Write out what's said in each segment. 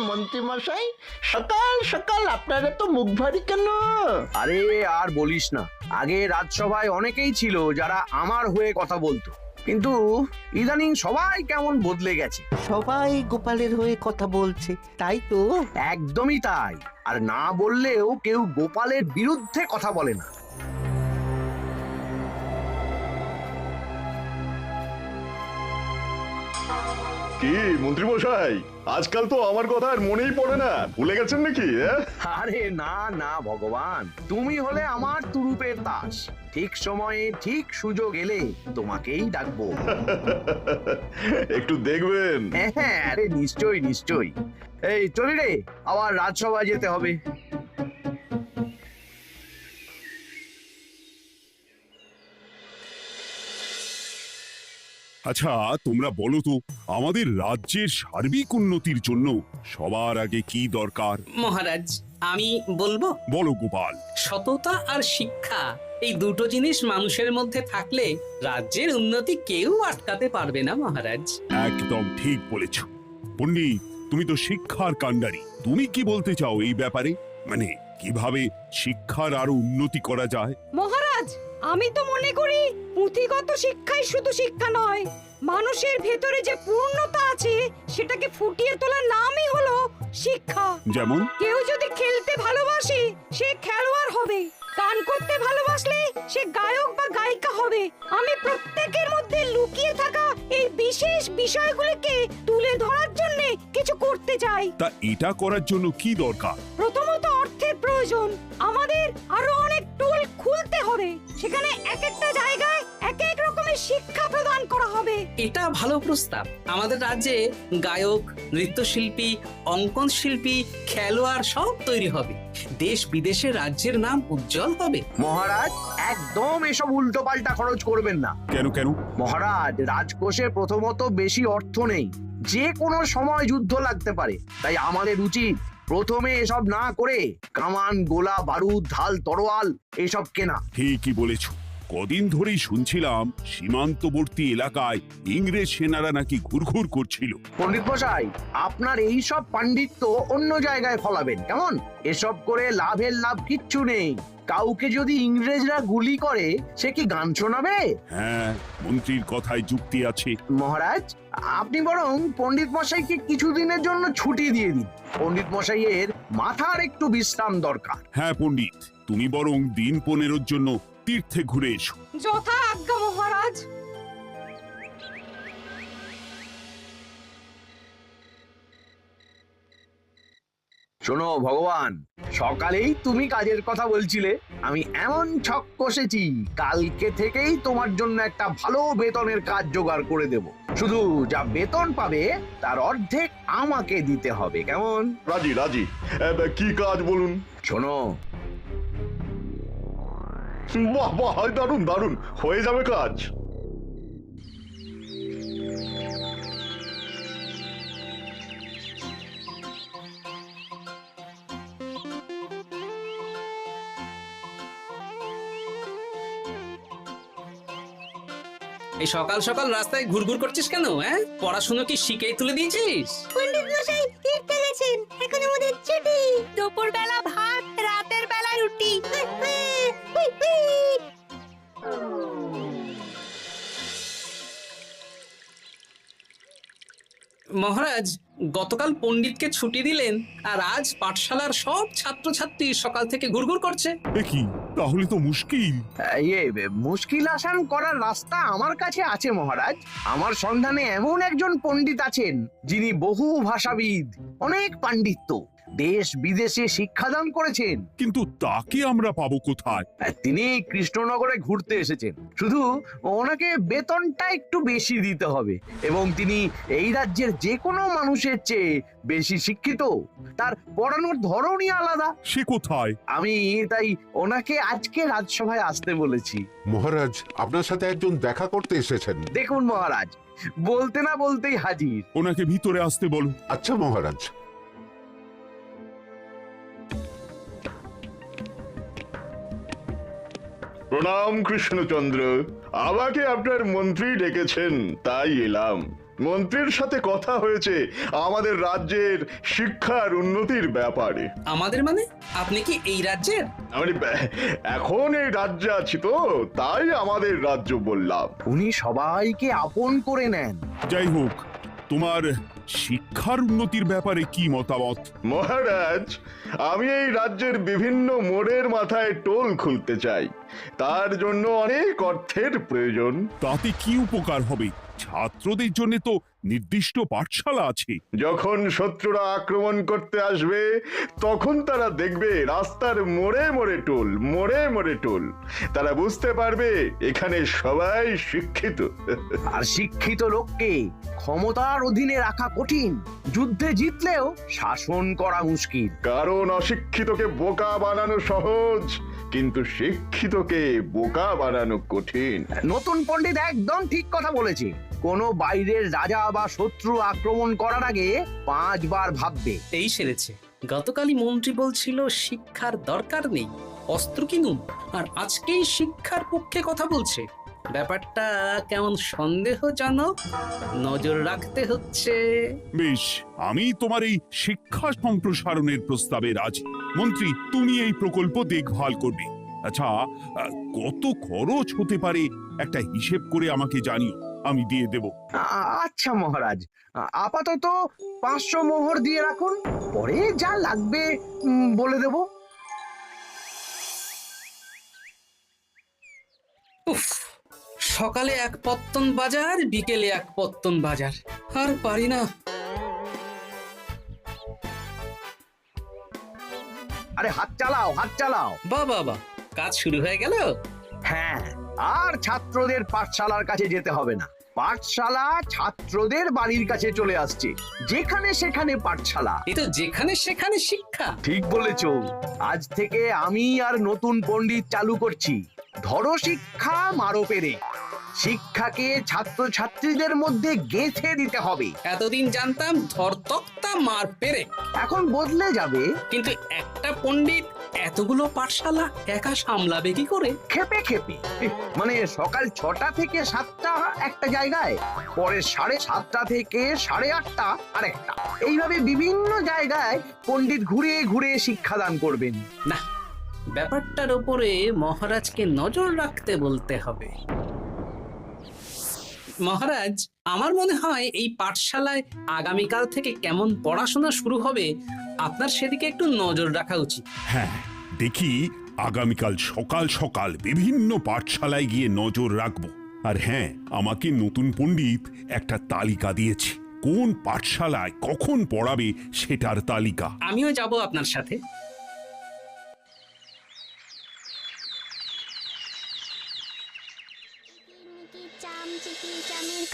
মন্ত্রী মশাই, সকাল সকাল আপনারা তো মুখ ভারী কেন? আরে আর বলিস না, আগে রাজসভায় অনেকেই ছিল যারা আমার হয়ে কথা বলতো, কিন্তু ইদানিং সবাই কেমন বদলে গেছে। সবাই গোপালের হয়ে কথা বলছে, তাই তো? একদমই তাই। আর না বললেও কেউ গোপালের বিরুদ্ধে কথা বলে না। কি মন্ত্রী মশাই, আজকাল তো আমার কথা আর মনেই পড়ে না, ভুলে গেছেন নাকি? আরে না না ভগবান, তুমি হলে আমার তুরুপের তাস। ঠিক সময়ে ঠিক সুযোগ এলে তোমাকেই ডাকবো। একটু দেখবেন। হ্যাঁ, আরে নিশ্চয়ই নিশ্চয়ই। এই চলি রে, আবার রাজসভায় যেতে হবে। আচ্ছা, তোমরা বলো তো, আমাদের রাজ্যের সার্বিক উন্নতির জন্য সবার আগে কি দরকার? মহারাজ, আমি বলবো। বলো গোপাল। সততা আর শিক্ষা, এই দুটো জিনিস মানুষের মধ্যে থাকলে রাজ্যের উন্নতি কেউ আটকাতে পারবে না মহারাজ। একদম ঠিক বলেছ পণ্ডিত, তুমি তো শিক্ষার কাণ্ডারি। তুমি কি বলতে চাও এই ব্যাপারে? মানে কিভাবে শিক্ষার আরো উন্নতি করা যায়? মহারাজ, আমি তো মনে করি পুঁথিগত শিক্ষাই শুধু শিক্ষা নয়, মানুষের ভেতরে যে পূর্ণতা আছে সেটাকে ফুটিয়ে তোলার নামই হলো শিক্ষা। যেমন? কেউ যদি খেলতে ভালোবাসে সে খেলোয়াড় হবে, গান করতে ভালোবাসলে সে গায়ক বা গায়িকা হবে। আমি প্রত্যেকের মধ্যে লুকিয়ে থাকা এই বিশেষ বিষয়গুলিকে তুলে ধরার জন্য কিছু করতে চাই। তা এটা করার জন্য কি দরকার? প্রথমত অর্থের প্রয়োজন। আমাদের আরো অনেক টুল খুলতে হবে, সেখানে এক একটা জায়গায় এক এক রকমের শিক্ষা প্রদান করা হবে। এটা ভালো প্রস্তাব। আমাদের রাজ্যে গায়ক, নৃত্যশিল্পী, অঙ্কন শিল্পী, খেলোয়াড় সব তৈরি হবে। দেশ বিদেশে রাজ্যের নাম উজ্জ্বল হবে। মহারাজ, একদম এসব উল্টো পাল্টা খরচ করবেন না। কেন কেন? মহারাজ, রাজকোষে প্রথমত বেশি অর্থ নেই, যে কোনো সময় যুদ্ধ লাগতে পারে। তাই আমাদের উচিত প্রথমে এসব না করে কামান, গোলা বারুদ, ঢাল, তরোয়াল এসব কেনা। ঠিকই বলেছ। কদিন ধরেই শুনছিলাম সীমান্তবর্তী এলাকায় ইংরেজ সেনারা নাকি ঘুরঘুর করছিল। পণ্ডিত মশাই, আপনার এই সব পাণ্ডিত্য অন্য জায়গায় ফলাবেন কেমন? এসব করে লাভের লাভ কিচ্ছু নেই। কাউকে যদি ইংরেজরা গুলি করে সে কি গান শোনাবে? হ্যাঁ, মন্ত্রীর কথায় যুক্তি আছে। মহারাজ, আপনি বরং পণ্ডিত মশাইকে কিছুদিনের জন্য ছুটি দিয়ে দিন। পণ্ডিত মশাইয়ের মাথার একটু বিশ্রাম দরকার। হ্যাঁ পণ্ডিত, তুমি বরং দিন 15 জন্য তীর্থে ঘুরে এসো। যথা আজ্ঞা মহারাজ। শোনো ভগবান, সকালেই তুমি কাজের কথা বলছিলে, আমি এমন ছক কষেছি কালকে থেকেই তোমার জন্য একটা ভালো বেতনের কাজ জোগাড় করে দেব। শুধু যা বেতন পাবে তার অর্ধেক আমাকে দিতে হবে, কেমন? রাজি রাজি। কি কাজ বলুন? শোনো, বাহ বাহ, দারুণ দারুণ, হয়ে যাবে কাজ। এই সকাল সকাল রাস্তায় ঘুরঘুর করছিস কেন? পড়াশুনো কি শিখেই তুলে দিয়েছিস? পণ্ডিত মশাই তীর্থে গেছেন, এখন আমাদের ছুটি। দুপুর বেলা ভাত, রাতের বেলা রুটি। মহারাজ, গতকাল পণ্ডিতকে ছুটি দিলেন আর আজ পাঠশালার সব ছাত্রছাত্রী সকাল থেকে ঘুরঘুর করছে। এ কি, তাহলে তো মুশকিল। মুশকিল আসান করার রাস্তা আমার কাছে আছে মহারাজ। আমার সন্ধানে এমন একজন পণ্ডিত আছেন যিনি বহু ভাষাবিদ, অনেক পাণ্ডিত্য, দেশ বিদেশে শিক্ষাদান করেছেন। কিন্তু তাকে আমরা পাবো কোথায়? তিনি কৃষ্ণনগরে ঘুরতে এসেছেন, শুধু ওনাকে বেতনটা একটু বেশি দিতে হবে। এবং তিনি এই রাজ্যের যে কোনো মানুষের চেয়ে বেশি শিক্ষিত, তার পড়ানোর ধরনই আলাদা। সে কোথায়? আমি তাই ওনাকে আজকে রাজসভায় আসতে বলেছি। মহারাজ, আপনার সাথে একজন দেখা করতে এসেছেন। দেখুন মহারাজ, বলতে না বলতেই হাজির। ওনাকে ভিতরে আসতে বলো। আচ্ছা মহারাজ। প্রণাম কৃষ্ণচন্দ্র, আমাকে আপনার মন্ত্রী ডেকেছেন, তাই এলাম। মন্ত্রীর সাথে কথা হয়েছে আমাদের রাজ্যের শিক্ষার উন্নতির ব্যাপারে। আমাদের মানে আপনি কি এই রাজ্যের? মানে এখন এই রাজ্যে আছি তো, তাই আমাদের রাজ্য বললাম। উনি সবাইকে আপন করে নেন। যাই হোক, তোমার শিক্ষার উন্নতির ব্যাপারে কি মতামত? মহারাজ, আমি এই রাজ্যের বিভিন্ন মোড়ের মাথায় টোল খুলতে চাই। তার জন্য অনেক অর্থের প্রয়োজন। তাতে কি উপকার হবে? ছাত্রদের জন্য তো নির্দিষ্ট পাঠশালা আছে। যখন শত্রুরা আক্রমণ করতে আসবে তখন তারা দেখবে রাস্তার মোড়ে মোড়ে টোল, মোড়ে মোড়ে টোল। তারা বুঝতে পারবে এখানে সবাই শিক্ষিত। আর শিক্ষিত লোককে ক্ষমতার অধীনে রাখা কঠিন, যুদ্ধে জিতলেও শাসন করা মুশকিল। কারণ অশিক্ষিতকে বোকা বানানো সহজ, কিন্তু শিক্ষিতকে বোকা বানানো কঠিন। নতুন পণ্ডিত একদম ঠিক কথা বলেছে। কোনো বাইরের রাজা বা শত্রু আক্রমণ করার আগে 5 বার ভাববে। এই সেরেছে। গতকালই মন্ত্রী বলছিল শিক্ষার দরকার নেই, অস্ত্র কিনুন, আর আজকেই শিক্ষার পক্ষে কথা বলছে। ব্যাপারটা কেমন সন্দেহজনক, নজর রাখতে হচ্ছে। বেশ, আমি তোমার এই শিক্ষা সম্প্রসারণের প্রস্তাবে রাজি। মন্ত্রী, তুমি এই প্রকল্প দেখভাল করবে। আচ্ছা, কত খরচ হতে পারে একটা হিসেব করে আমাকে জানিও, আমি দিয়ে দেব। আচ্ছা মহারাজ, আপাতত 500 মোহর দিয়ে রাখুন, পরে যা লাগবে বলে দেব। উফ, সকালে এক পত্তন বাজার, বিকেলে এক পত্তন বাজার, আর পারি না। আরে হাত চালাও, হাত চালাও। বাবা, কাজ শুরু হয়ে গেল। হ্যাঁ, আর ছাত্রদের পাঠশালার কাছে যেতে হবে না। পাঠশালা ছাত্রদের বাড়ির কাছে চলে আসছে। যেখানে সেখানে পাঠশালা। এ তো যেখানে সেখানে শিক্ষা। ঠিক বলেছো। আজ থেকে আমি আর নতুন পণ্ডিত চালু করছি। ধরো শিক্ষা, মারো পেরে। শিক্ষাকে ছাত্রছাত্রীদের মধ্যে গেঁথে দিতে হবে। এতদিন জানতাম ধরতক্তা মার পেরে, এখন বদলে যাবে। কিন্তু একটা পণ্ডিত এতগুলো পাঠশালা একা সামলাবে কি করে? খেপে খেপে, মানে সকাল 6টা থেকে 7টা একটা জায়গায়, পরে 7:30 থেকে 8:30 আরেকটা। এইভাবে বিভিন্ন জায়গায় পণ্ডিত ঘুরে ঘুরে শিক্ষাদান করবেন। না, ব্যাপারটার উপরে মহারাজকে নজর রাখতে বলতে হবে। মহারাজ, আমার মনে হয় এই পাঠশালায় আগামীকাল থেকে কেমন পড়াশোনা শুরু হবে, আপনার সেদিকে একটু নজর রাখা উচিত। হ্যাঁ, দেখি আগামীকাল সকাল সকাল বিভিন্ন পাঠশালায় গিয়ে নজর রাখবো। আর হ্যাঁ, আমাকে নতুন পণ্ডিত একটা তালিকা দিয়েছে, কোন পাঠশালায় কখন পড়াবে সেটার তালিকা। আমিও যাব আপনার সাথে।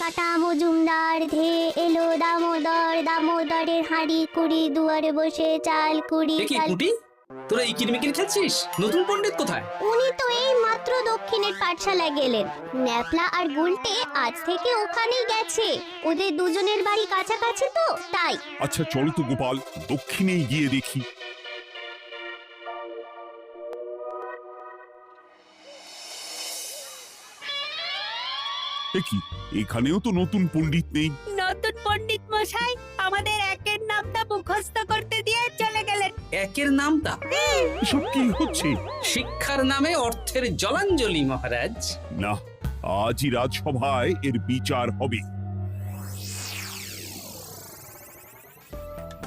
কাটা মজুমদার ধে এলো দামোদর, দামোদরের হাঁড়ি কুড়ি, দুয়ারে বসে চাল কুড়ি। দেখি কুটি, তোরা এই কিরমিকির খেলছিস? নতুন পণ্ডিত কোথায়? উনি তো এই মাত্র দক্ষিণের পাঠশালায় গেলেন। ন্যাপলা আর গুলটে আজ থেকে ওখানেই গেছে। ওদের দুজনের বাড়ি কাছাকাছি তো, তাই। আচ্ছা চলো তো গোপাল, দক্ষিণেই গিয়ে দেখি। দেখি এখানেও তো নতুন পণ্ডিত নেই। নতুন পণ্ডিত মশাই আমাদের একের নামটা মুখস্থ করতে দিয়ে চলে গেলেন। একের নামটা? এসব কি হচ্ছে? শিক্ষার নামে অর্থের জলাঞ্জলি মহারাজ। না, আজই রাজসভায় এর বিচার হবে।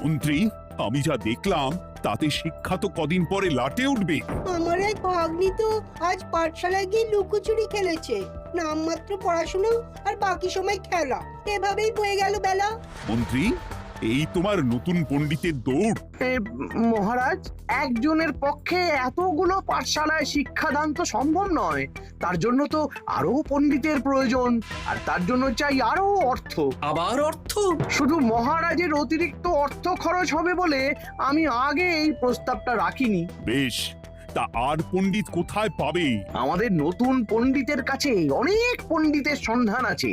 মন্ত্রী, আমি যা দেখলাম তাতে শিক্ষা তো কদিন পরে লাটে উঠবে। আমার এক ভাগ্নি তো আজ পাঠশালায় গিয়ে লুকোচুরি খেলেছে। নামমাত্র পড়াশোনা আর বাকি সময় খেলা, এভাবেই বয়ে গেল বেলা। মন্ত্রী, এই তোমার নতুন পণ্ডিতের দৌড়। মহারাজ, একজনের পক্ষে এতগুলো পাঠশালায় শিক্ষাদান তো সম্ভব নয়। তার জন্য তো আরো পণ্ডিতের প্রয়োজন, আর তার জন্য চাই আরো অর্থ। আবার অর্থ? শুধু মহারাজের অতিরিক্ত অর্থ খরচ হবে বলে আমি আগে এই প্রস্তাবটা রাখিনি। বেশ, তা আর পণ্ডিত কোথায় পাবে? আমাদের নতুন পণ্ডিতের কাছে অনেক পণ্ডিতের সন্ধান আছে।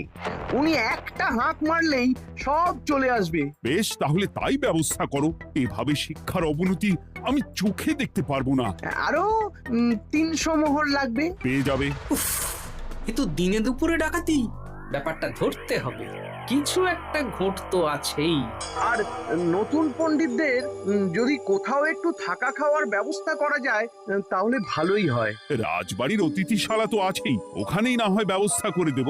উনি একটা হাঁক মারলেই সব চলে আসবে। বেশ, তাহলে তাই ব্যবস্থা করো। এভাবে শিক্ষার অবনতি আমি চোখে দেখতে পারবো না। আরো 300 মোহর লাগবে। পেয়ে যাবে। উফ, এ তো দিনে দুপুরে ডাকাতি। ব্যাপারটা ধরতে হবে। কিছু একটা ঘোট তো আছেই। আর নতুন পণ্ডিতদের যদি কোথাও একটু থাকা খাওয়ার ব্যবস্থা করা যায় তাহলে ভালোই হয়। রাজবাড়ির অতিথিশালা তো আছেই, ওখানেই না হয় ব্যবস্থা করে দেব।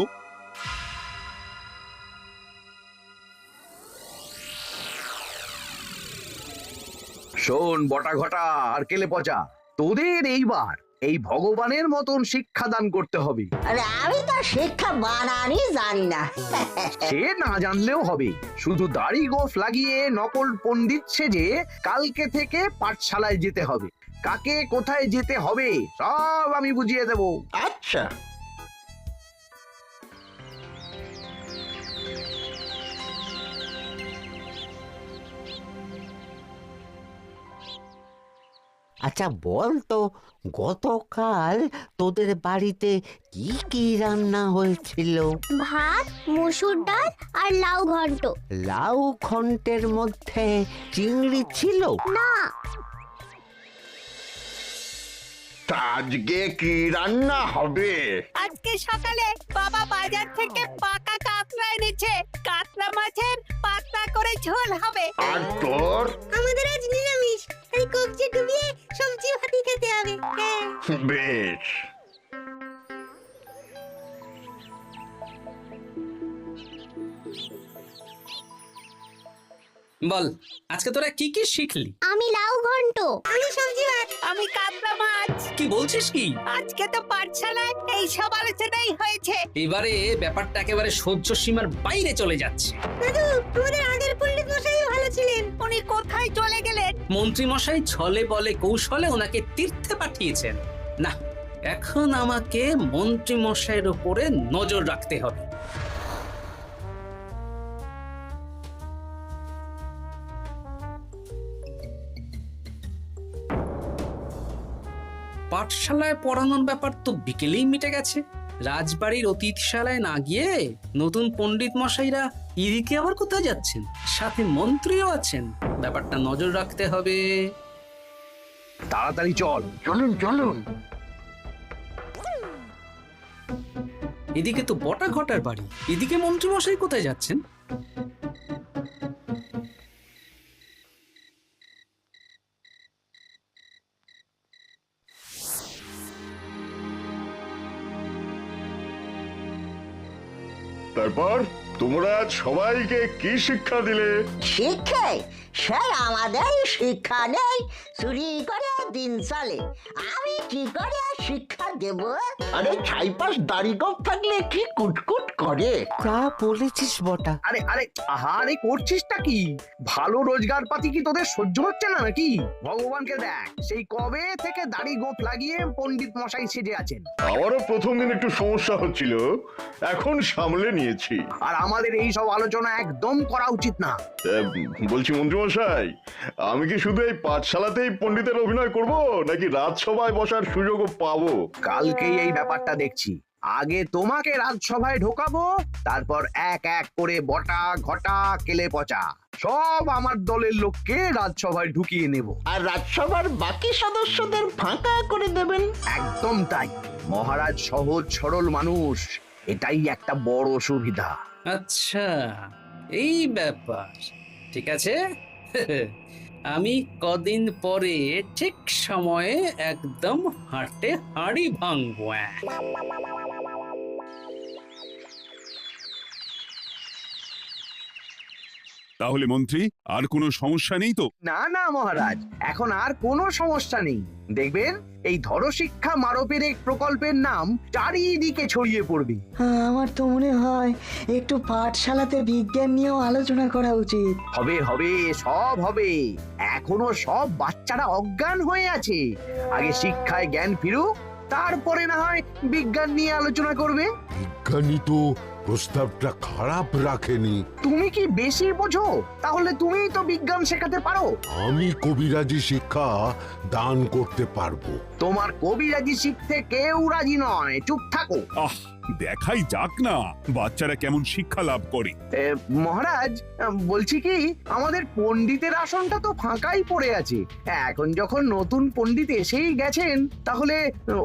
শোন বটা ঘটা আর কেলে পচা, তোদের এইবার এই ভগবানের মতন শিক্ষাদান করতে হবে। আরে আমি তো শিক্ষা বানানই জানি না। সে না জানলেও হবে, শুধু দাড়ি গোফ লাগিয়ে নকল পণ্ডিত সেজে কালকে থেকে পাঠশালায় যেতে হবে। কাকে কোথায় যেতে হবে সব আমি বুঝিয়ে দেব। আচ্ছা, আচ্ছা বল তো, গতকাল তোদের বাড়িতে কি কি রান্না হয়েছিল? ভাত, মসুর ডাল আর লাউ ঘন্ট। লাউ ঘন্টের মধ্যে চিংড়ি ছিল? না। তা আজকে কি রান্না হবে? আজকে সকালে বাবা বাজার থেকে পাকা কাতলা এনেছে। কাতলা মাছের পাতলা করে ঝোল হবে। আর তোর? আমাদের আজ নিরামিষ, এই কবজি ডুবিয়ে সবজি ভাতি খেতে হবে। বেশ। বল, আজকে তোরা কি কি শিখলি? আমি লাউ ঘন্ট। আমি সবজি ভাত। আমি কাতলা মাছ। কি বলছিস কি? আজকে তো পাঠশালায় এই সব আলোচনাই হয়েছে। এবারে ব্যাপারটা একেবারে সহ্য সীমার বাইরে চলে যাচ্ছে। দাদু, আমাদের আগের পণ্ডিত মশাই ভালো ছিলেন। উনি কোথায় চলে গেলেন? মন্ত্রী মশাই ছলে বলে কৌশলে ওনাকে তীর্থে পাঠিয়েছেন। না, এখন আমাকে মন্ত্রী মশাইয়ের উপরে নজর রাখতে হবে। পাঠশালায় পড়ানোর ব্যাপার তো বিকেলেই মিটে গেছে। রাজবাড়ির অতিথিশালায় না গিয়ে নতুন পণ্ডিত মশাইরা এদিকে আবার কোথায় যাচ্ছেন? সাথে মন্ত্রীও আছেন, ব্যাপারটা নজর রাখতে হবে। তাড়াতাড়ি চল। চলুন চলুন। এদিকে তো বটা ঘটার বাড়ি, এদিকে মন্ত্রী মশাই কোথায় যাচ্ছেন? তারপর তোমরা সবাইকে কি শিক্ষা দিলে? শিক্ষা? স্যার আমাদের শিক্ষা নেই, চুরি করে দিন চলে। আমি কি করে শিক্ষা দেব? আরে ছাইপাশ দাড়ি গোঁফ থাকলে কি কুটকুট করে। তা বলেছিস বটা। আরে আরে আহারে করছিসটা কি? ভালো রোজগার পাতি কি তোদের সহ্য হচ্ছে না নাকি? ভগবানকে দেখ, সেই কবে থেকে দাড়ি গোঁফ লাগিয়ে পণ্ডিত মশাই সেজে আছেন। আমারও প্রথম দিন একটু সমস্যা হচ্ছিল, এখন সামলে নিয়েছি। আর আমাদের এই সব আলোচনা একদম করা উচিত না। বলছি মন্ত্রীমশাই, আমি কি শুধু এই পাঠশালাতেই পণ্ডিতের অভিনয় করব, নাকি রাজসভায় বসার সুযোগও পাবো? কালকেই এই ব্যাপারটা দেখছি। আগে তোমাকে রাজসভায় ঢোকাবো, তারপর এক এক করে বটা ঘটা কেলে পচা সব আমার দলের লোককে রাজসভায় ঢুকিয়ে নেব। আর রাজসভার বাকি সদস্যদের ফাঁকা করে দেবেন। একদম তাই। মহারাজ সহজ সরল মানুষ, এটাই একটা বড় সুবিধা। আচ্ছা, এই ব্যাপার। ঠিক আছে, আমি কদিন পরে ঠিক সময়ে একদম হাটে হাড়ি ভাঙবো। তাহলে মন্ত্রী, আর কোনো সমস্যা নেই তো? না না মহারাজ, এখন আর কোনো সমস্যা নেই। দেখবেন এই ধরশিক্ষা মারপের এক প্রকল্পের নাম চারিদিকে ছড়িয়ে পড়বে। আমার তো মনে হয় একটু পাঠশালাতে বিজ্ঞান নিয়েও আলোচনা করা উচিত। হবে হবে, সব হবে। এখনো সব বাচ্চারা অজ্ঞান হয়ে আছে। আগে শিক্ষায় জ্ঞান ফিরুক, তারপরে না হয় বিজ্ঞান নিয়ে আলোচনা করবে। বিজ্ঞানী তো প্রস্তাবটা খারাপ রাখেনি। তুমি কি বেশি বোঝো? তাহলে তুমিই তো বিজ্ঞান শেখাতে পারো। আমি কবিরাজি শিক্ষা দান করতে পারবো। তোমার কবিরাজি শিখতে কেউ রাজি নয়, চুপ থাকো। আহ, দেখাই যাক না বাচ্চারা কেমন শিক্ষা লাভ করে। মহারাজ, বলছি কি, আমাদের পণ্ডিতের আসনটা তো ফাঁকাই পড়ে আছে। এখন যখন নতুন পণ্ডিত এসেই গেছেন, তাহলে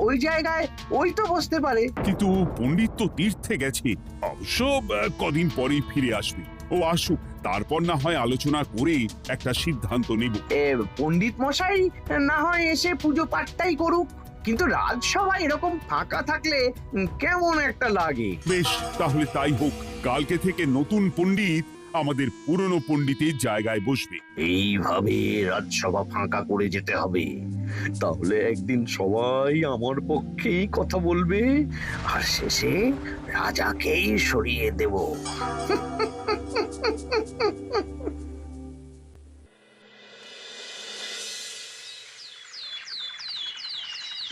ওই জায়গায় ওই তো বসতে পারে। কিন্তু পণ্ডিত তো তীর্থে গেছে, অবশ্য কদিন পরেই ফিরে আসবে। ও আসুক, তারপর না হয় আলোচনা করে একটা সিদ্ধান্ত নেব। পণ্ডিত মশাই না হয় এসে পুজো পাঠটাই করুক, কিন্তু রাজসভা এরকম ফাঁকা থাকলে কেমন একটা লাগে। বেশ, তাহলে তাই হোক। কালকে থেকে নতুন পণ্ডিত আমাদের পুরনো পণ্ডিতের জায়গায় বসবে। এইভাবে রাজসভা ফাঁকা করে যেতে হবে, তাহলে একদিন সবাই আমার পক্ষেই কথা বলবে, আর শেষে রাজাকেই সরিয়ে দেব।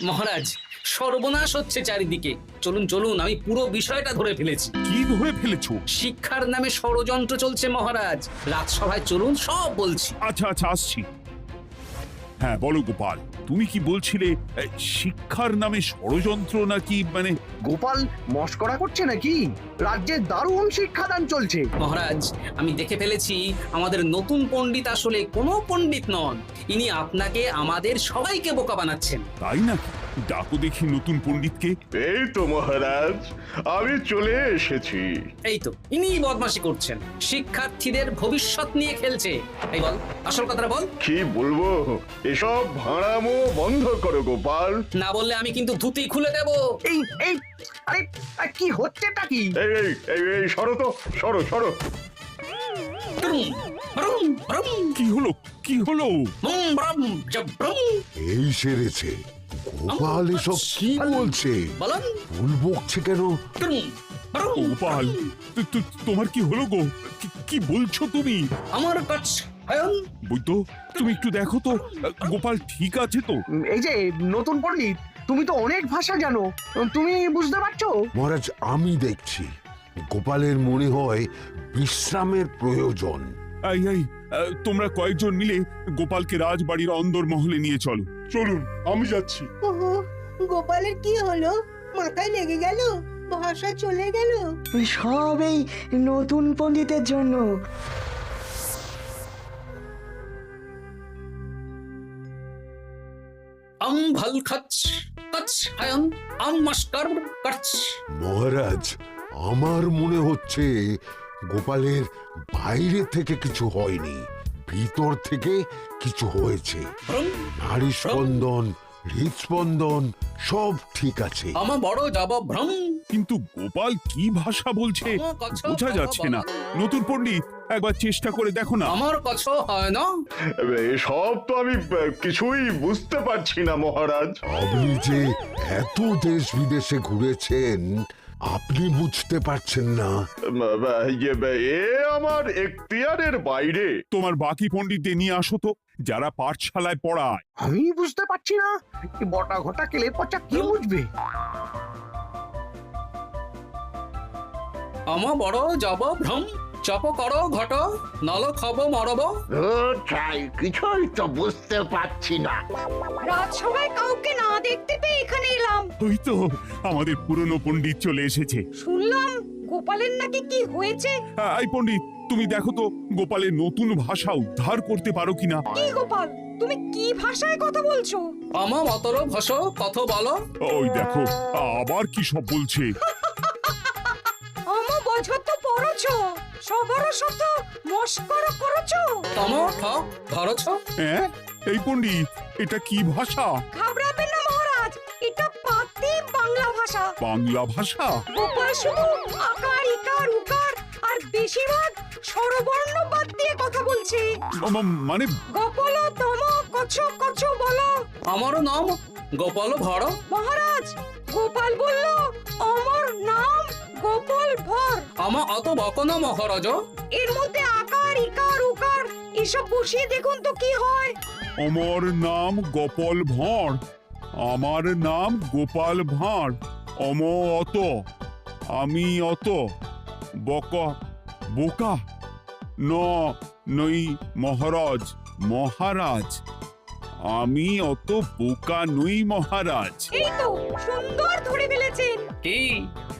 মহারাজ, সর্বনাশ হচ্ছে চারিদিকে। চলুন চলুন, আমি পুরো বিষয়টা ধরে ফেলেছি। কি ধরে ফেলেছো? শিক্ষার নামে ষড়যন্ত্র চলছে মহারাজ। রাজসভায় চলুন, সব বলছি। আচ্ছা আচ্ছা, আসছি। হ্যাঁ বলো গোপাল, তুমি কি বলছিলে শিক্ষার নামে ষড়যন্ত্র নাকি? মানে গোপাল মস্করা করছে নাকি? রাজ্যে দারুণ শিক্ষাদান চলছে। মহারাজ, আমি দেখে ফেলেছি আমাদের নতুন পণ্ডিত আসলে কোনো পণ্ডিত নন। ইনি আপনাকে, আমাদের সবাইকে বোকা বানাচ্ছেন। তাই নাকি? ডাকো দেখি নতুন পণ্ডিতকে। এই তো মহারাজ, আমি চলে এসেছি। এই তো, ইনি বদমাশি করছেন, শিক্ষার্থীদের ভবিষ্যৎ নিয়ে খেলছে। এই বল, আসল কথাটা বল। কি বলবো, এসব ভাড়ামো বন্ধ করো গোপাল। না বললে আমি কিন্তু ধুতি খুলে দেব। এই এই আরে কি হচ্ছেটা কি? এই এই এই এই সরো তো, সরো সরো। ব্রুম, ব্রুম, ব্রুম, কি হলো? কি হলো? বুম, ব্রুম, জব্রুম। এই সেরেছে। গোপাল এসব কি বলছে? বলুন। ভুল বকছে কেন? ব্রুম, ব্রুম, গোপাল, তোমার কি হলো গো? কি বলছো তুমি? আমার কাছে বৈদ্য, তুমি একটু দেখো তো গোপাল ঠিক আছে তো? এই যে নতুন পণ্ডিত, তুমি তো অনেক ভাষা জানো, তুমি বুঝতে পারছো? মহারাজ, আমি দেখছি গোপালের মনে হয় বিশ্রামের প্রয়োজন। এই এই, তোমরা কয়েকজন মিলে গোপালকে রাজবাড়ির অন্দর মহলে নিয়ে চলো। চলুন, আমি যাচ্ছি। ওহো, গোপালের কি হলো? মাথায় লেগে গেল? ভাষা চলে গেল? সব এই নতুন পণ্ডিতের জন্য। আম ভাল খাচ কাচ হায়ন আম মাস্কার কাচ। মহারাজ, আমার মনে হচ্ছে গোপালের বাইরে থেকে কিছু হয়নি, ভিতর থেকে কিছু হয়েছে। নারী স্পন্দন, হৃদস্পন্দন সব ঠিক আছে। আমার বড় যাব ভ্রম। কিন্তু গোপাল কি ভাষা বলছে বোঝা যাচ্ছে না। নতুন পণ্ডিত, একবার চেষ্টা করে দেখো না। আমার কাছে হয় না। এসব তো আমি কিছুই বুঝতে পারছি না মহারাজ। আপনি যে এত দেশ বিদেশে ঘুরেছেন, আপনি বুঝতে পারছেন না? এ আমার এখতিয়ারের বাইরে। তোমার বাকি পণ্ডিতদের নিয়ে আসো তো, যারা পাঠশালায় পড়ায়। আমি বুঝতে পারছি না, বটা ঘটা কেলে পচা কি বুঝবে? আমার বড় যাব ভ্রম। চপ করো ঘট, নল খব মরব। কিছুই তো বুঝতে পারছি না। রাজসভায় কাউকে না দেখতে পেয়ে এখানে এলাম। ওই তো আমাদের পুরনো পণ্ডিত চলে এসেছে। শুনলাম গোপালের নাকি কি হয়েছে। এই পণ্ডিত, তুমি দেখো তো গোপালের নতুন ভাষা উদ্ধার করতে পারো কিনা। কি গোপাল, তুমি কি ভাষায় কথা বলছো? আমার মতর ভাষ কথা বলো। ওই দেখো আবার কি সব বলছে। আমো বোঝো তো পড়ছো, সবার সাথে মস্করা করছো। তমো ঠক ধরছ। হ্যাঁ, এই পণ্ডিত, এটা কি ভাষা? ঘাবড়াবেন না মহারাজ, এটা পাতি বাংলা ভাষা। বাংলা ভাষা? গোপাল শুধু আকার ইকার উকার আর বেশিরভাগ স্বরবর্ণ বাদ দিয়ে কথা বলছে। মানে গোপাল তম কছ কছ বলো। আমার নাম গোপাল ভর। মহারাজ, গোপাল বলল আমার নাম গোপাল ভর। আমার অত বকনা মহারাজ। এর মধ্যে আকার ইকার উকার এসব বসিয়ে দেখুন তো কি হয়। আমার নাম গোপাল ভাঁড়। আমার নাম গোপাল ভাঁড়। অত, আমি অত, বকা বোকা, নই মহারাজ। মহারাজ আমি অত বোকা নই মহারাজ। এই তো সুন্দর ধরে ফেলেছেন। কি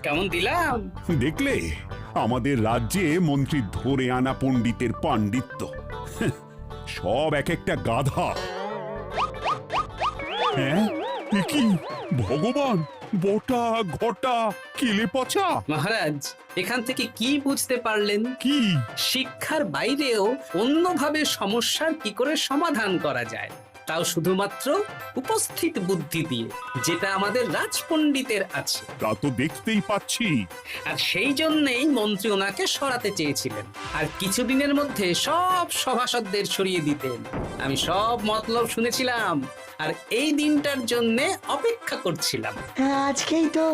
কেমন দিলাম? দেখলে আমাদের রাজ্যে মন্ত্রী ধরে আনা পণ্ডিতের পাণ্ডিত্য। সব এক একটা গাধা। হ্যাঁ এ কি ভগবান, বটা ঘটা কেলে পচা। মহারাজ এখান থেকে কি বুঝতে পারলেন? কি? শিক্ষার বাইরেও অন্যভাবে সমস্যার কি করে সমাধান করা যায়, তাও শুধুমাত্র উপস্থিত বুদ্ধি দিয়ে, যেটা আমাদের রাজপণ্ডিতের আছে। তা তো দেখতেই পাচ্ছি। আর সেই জন্যেই মন্ত্রী ওনাকে সরাতে চেয়েছিলেন, আর কিছুদিনের মধ্যে সব সভাসদদের সরিয়ে দিতেন। আমি সব মতলব শুনেছিলাম, আর এই দিনটার জন্য অপেক্ষা করছিলাম। আজকেই তো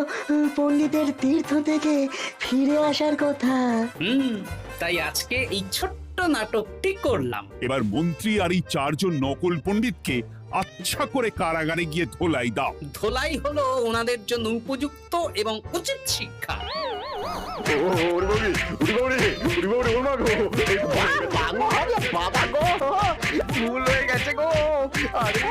পণ্ডিতের তীর্থ থেকে ফিরে আসার কথা। তাই আজকে এই ছোট্ট নাটকটি করলাম। এবার মন্ত্রী আর এই 4 জন নকল পণ্ডিতকে আচ্ছা করে কারাগারে গিয়ে ধোলাই দাও। ধোলাই হলো ওনাদের জন্য উপযুক্ত এবং উচিত শিক্ষা। বাবা গো, ভুল হয়ে গেছে গো। আরে